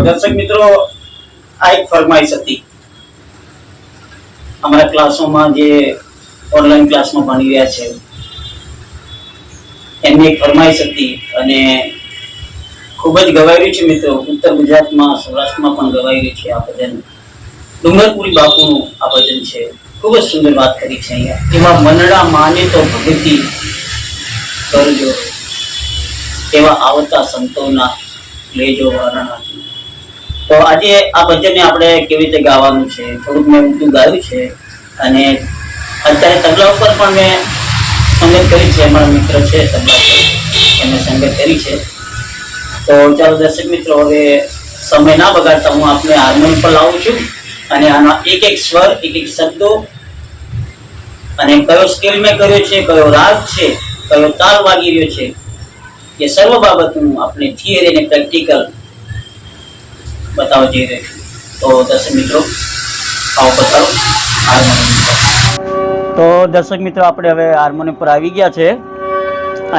दर्शक मित्रों आ एक फरमाइश थी अमरा क्लासों में जे ऑनलाइन क्लास में भणी रह्या छे एमनी एक फरमाइश थी अने खूब ज गवाई रह्युं छे मित्रों। उत्तर गुजरात में सौराष्ट्र में पण गवाई रह्युं छे आ भजन। डुंगरपुरी बापूनुं आ भजन छे। खूब ज सुंदर बात करी छे अहींया। एवा मनड़ा माने तो भगती करजो एवा आवता संतोना लेजो वरना। तो आज आ भजन आपणे केवी रीते गावानुं छे थोडुंक मैं ऊंचुं गायुं छे अने अत्यारे तबला पर पण मैं संगत करी छे। अमारा मित्र छे तबला पर एमणे संगत करी छे। तो चालो दर्शक मित्रों हवे समय ना बगाड़ता हूँ आपने हार्मोनियम पर लावुं छुं अने आना एक एक स्वर एक एक शब्दों अने कयो स्केल में कर्यो छे कयो राग छे કયો તાલ વાગી રહ્યો છે, એ સર્વ બાબતનું આપણે થિયરી અને પ્રેક્ટિકલ બતાવવા જઈ રહ્યો છું. તો દર્શક મિત્રો આવો પધારો હાર્મોનિયમ પર. તો દર્શક મિત્રો આપણે હવે હાર્મોનિયમ પર આવી ગયા છે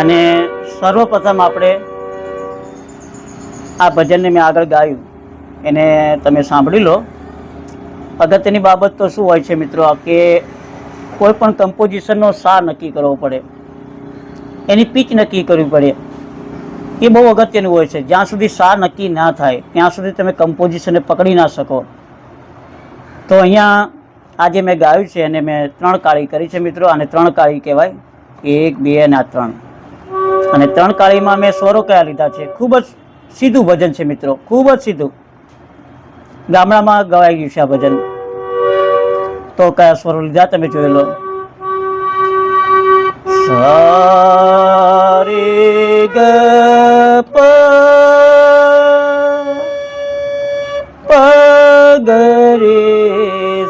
અને સર્વપ્રથમ આપણે આ ભજનને મેં આગળ ગાયું એને તમે સાંભળી લો. અગત્યની બાબત તો શું હોય છે મિત્રો કે કોઈ પણ કમ્પોઝિશનનો સા નક્કી કરવો પડે, એની પિચ નક્કી કરવી પડે. એ બહુ અગત્યનું હોય છે. જ્યાં સુધી સા નક્કી ના થાય ત્યાં સુધી તમે કમ્પોઝિશનને પકડી ના શકો. તો અહીંયા આજે મેં ગાયું છે અને મેં 3 કાળી કરી છે મિત્રો, અને 3 કાળી કહેવાય, 1 2 અને 3. અને 3 કાળીમાં મેં સ્વરો કયા લીધા છે? ખૂબ જ સીધું ભજન છે મિત્રો, ખૂબ જ સીધું, ગામડામાં ગવાઈ ગયું છે આ ભજન. તો કયા સ્વરો લીધા તમે જોઈ લો. સા રે ગ પ પ ગ રે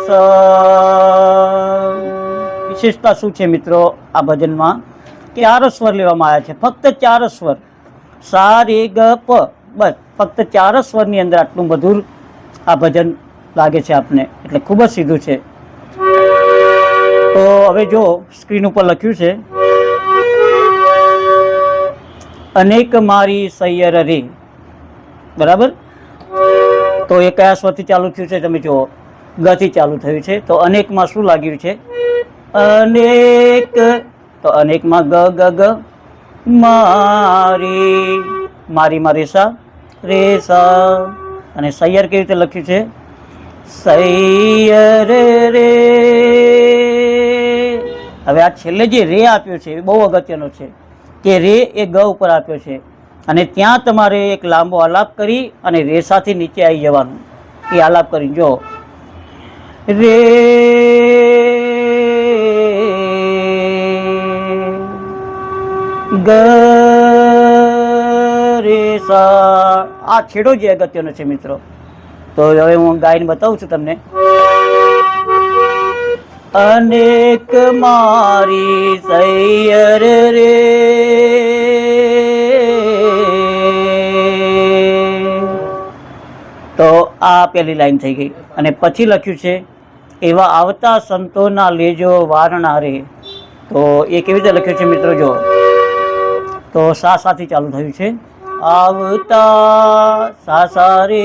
સા. વિશેષતા શું છે મિત્રો આ ભજનમાં? 4 સ્વર લેવામાં આવ્યા છે, ફક્ત 4 સ્વર. સા રે ગ પ, બસ ફક્ત 4 સ્વરની અંદર આટલું મધુર આ ભજન લાગે છે આપને, એટલે ખૂબ જ સીધું છે. તો હવે જો સ્ક્રીન ઉપર લખ્યું છે અનેક મારી સૈયર રે, બરાબર? તો એ કયા સ્વરથી ચાલુ થયું છે તમે જુઓ, ગથી ચાલુ થયું છે. તો અનેકમાં શું લાગ્યું છે? અનેક. તો અનેકમાં ગ ગ ગ, મારી, મારીમાં રેસા રેસા. અને સૈયર કેવી રીતે લખ્યું છે? સૈયર રે. હવે આ છેલ્લે જે રે આપ્યો છે એ બહુ અગત્યનો છે કે રે એ ગ ઉપર આપ્યો છે, અને ત્યાં તમારે એક લાંબો આલાપ કરી અને રેસાથી નીચે આવી જવાનું. એ આલાપ કરી જો રે ગ રે સા. આ છેડો જે અગત્યનો છે મિત્રો. તો હવે હું ગાઈને બતાવું છું તમને. અનેક મારી સૈયર રે, તો આ પહેલી લાઈન થઈ ગઈ. અને પછી લખ્યું છે એવા આવતા સંતોના લેજો વારણા રે. તો એ કેવી રીતે લખ્યું છે મિત્રો જો, તો સા સાથી ચાલુ થયું છે, આવતા સા સા રે.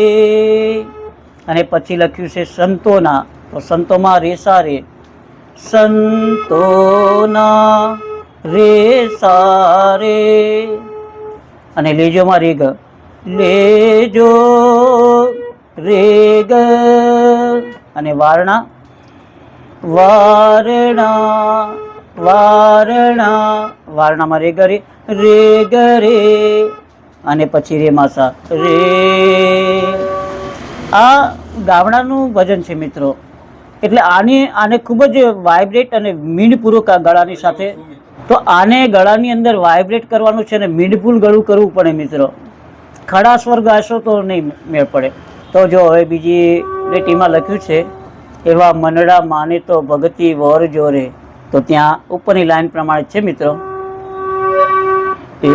અને પછી લખ્યું છે સંતોના, તો સંતોમાં રેસા રે, સંતોના રેસા રે. અને લેજોમાં રેગ, લેજો રેગ. અને વારણા, વારણા વારણા, વારણામાં રેગ રે, રેગ રે. અને પછી રે માસા રે. આ ગામડાનું ભજન છે મિત્રો, એટલે આને ખૂબ જ વાઇબ્રેટ અને મીંડપૂર્વક આ ગળાની સાથે, તો આને ગળાની અંદર વાઇબ્રેટ કરવાનું છે અને મીંડફૂલ ગળું કરવું પડે મિત્રો. ખડા સ્વર ગાશો તો નહીં મેળ પડે. તો જો હવે બીજી લીટીમાં લખ્યું છે એવા મનડા માને તો ભગતી વર જોરે. તો ત્યાં ઉપરની લાઈન પ્રમાણે છે મિત્રો,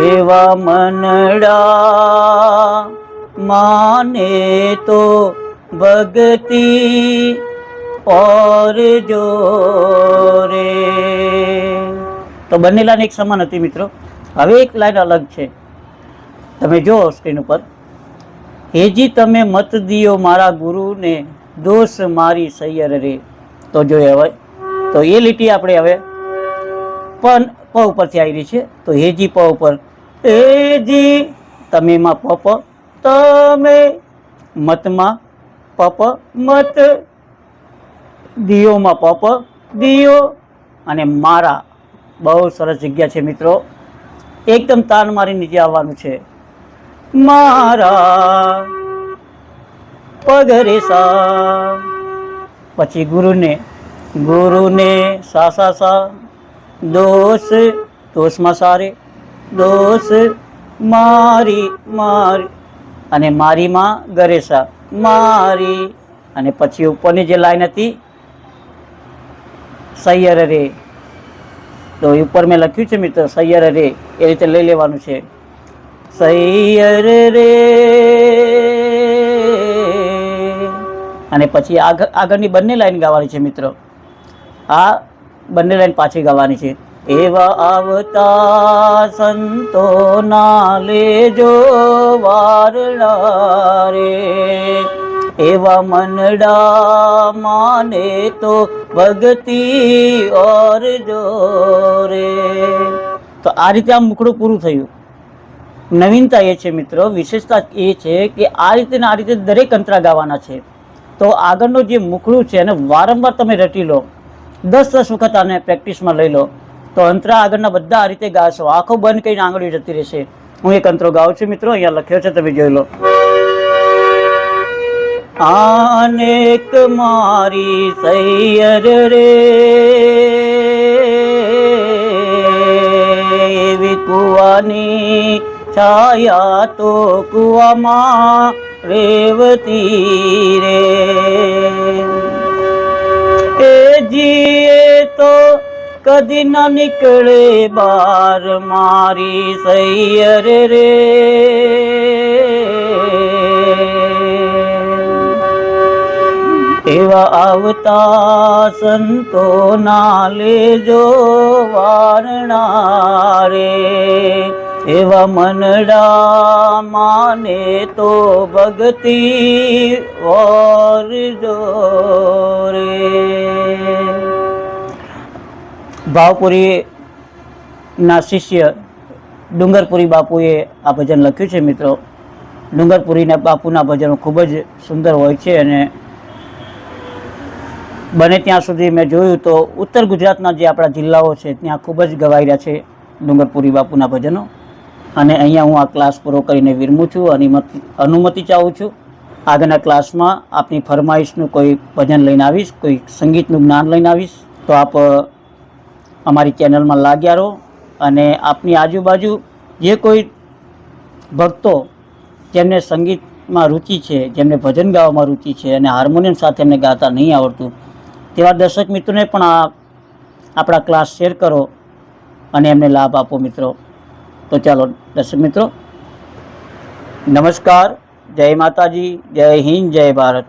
એવા મનડા માને તો ભગતી ઓર જોરે. તો બંને લાઈન એક સમાન હતી મિત્રો. હવે એક લાઈન અલગ છે, તમે જો સ્ક્રીન ઉપર. હેજી તમે મત દિયો મારા ગુરુને, દોષ મારી સૈયર રે. તો જોઈએ હવે, તો એ લીટી આપણે હવે પણ પ ઉપરથી આવી રહી છે. તો હેજી પ ઉપર, હેજી તમેમાં પ પ, તમે મતમાં પ પ મત, દિયોમાં પ પ દિયો. અને મારા, બહુ સરસ જગ્યા છે મિત્રો, એકદમ તાન મારી નીચે આવવાનું છે. મારા પગરે સા. પછી ગુરુને, ગુરુને સા સા સા, દોષ, દોષમાં સારે, દોષ મારી મારી. અને મારીમાં ગરેસા, મારી. અને પછી ઉપરની જે લાઈન હતી સૈયર રે, તો એ ઉપર મેં લખ્યું છે મિત્રો સૈયર રે, એ રીતે લઈ લેવાનું છે. સૈયર રે અને પછી આગળની બંને લાઈન ગાવાની છે મિત્રો. આ બંને લાઈન પાછી ગાવાની છે. એવા આવતા સંતો ના લેજો વારણા રે, એવા મનડા માને તો ભક્તિ ઓર જોરે. તો આ રીતે આ મુખડું પૂરું થયું. નવીનતા એ છે મિત્રો, વિશેષતા એ છે કે આ રીતે ને આ રીતે દરેક અંતરા ગાવાના છે. તો આગળનું જે મુખડું છે એને વારંવાર તમે રટી લો, 10 વખત આને પ્રેક્ટિસમાં લઈ લો, તો અંતરા આગળના બધા આ રીતે ગાશો. આંખો બંધ કરીને આંગળીઓ જતી રહેશે. હું એક અંતરો ગાઉં છું મિત્રો, અહીંયા લખ્યો છે, તમે જોઈ લો. આનેક મારી સૈયર રે, એવી કુવાની છાયા તો કુવામાં રેવતી રે. એ જીએ તો કદી ન નીકળે બાર મારી સૈયર રે. એવા આવતા સંતો ના લેજો વારણા રે, એવા મનડા માને તો ભક્તિ ઓરજો રે. ભાવપુરીના શિષ્ય ડુંગરપુરી બાપુએ આ ભજન લખ્યું છે મિત્રો. ડુંગરપુરીના બાપુના ભજનો ખૂબ જ સુંદર હોય છે અને બને ત્યાં સુધી મેં જોયું તો ઉત્તર ગુજરાતના જે આપણા જિલ્લાઓ છે ત્યાં ખૂબ જ ગવાઈ રહ્યા છે ડુંગરપુરી બાપુના ભજનો. અને અહીંયા હું આ ક્લાસ પૂરો કરીને વિરમું છું, અનુમતિ ચાહું છું. આગળના ક્લાસમાં આપની ફરમાઈશનું કોઈ ભજન લઈને આવીશ, કોઈ સંગીતનું જ્ઞાન લઈને આવીશ. તો આપ અમારી ચેનલમાં લાગ્યા રહો અને આપની આજુબાજુ જે કોઈ ભક્તો જેમને સંગીતમાં રુચિ છે, જેમને ભજન ગાવામાં રુચિ છે અને હાર્મોનિયમ સાથે એમને ગાતા નહીં આવડતું, તેવા દર્શક મિત્રોને પણ આપણા ક્લાસ શેર કરો અને એમને લાભ આપો મિત્રો. તો ચાલો દર્શક મિત્રો, નમસ્કાર, જય માતાજી, જય હિન્દ, જય ભારત.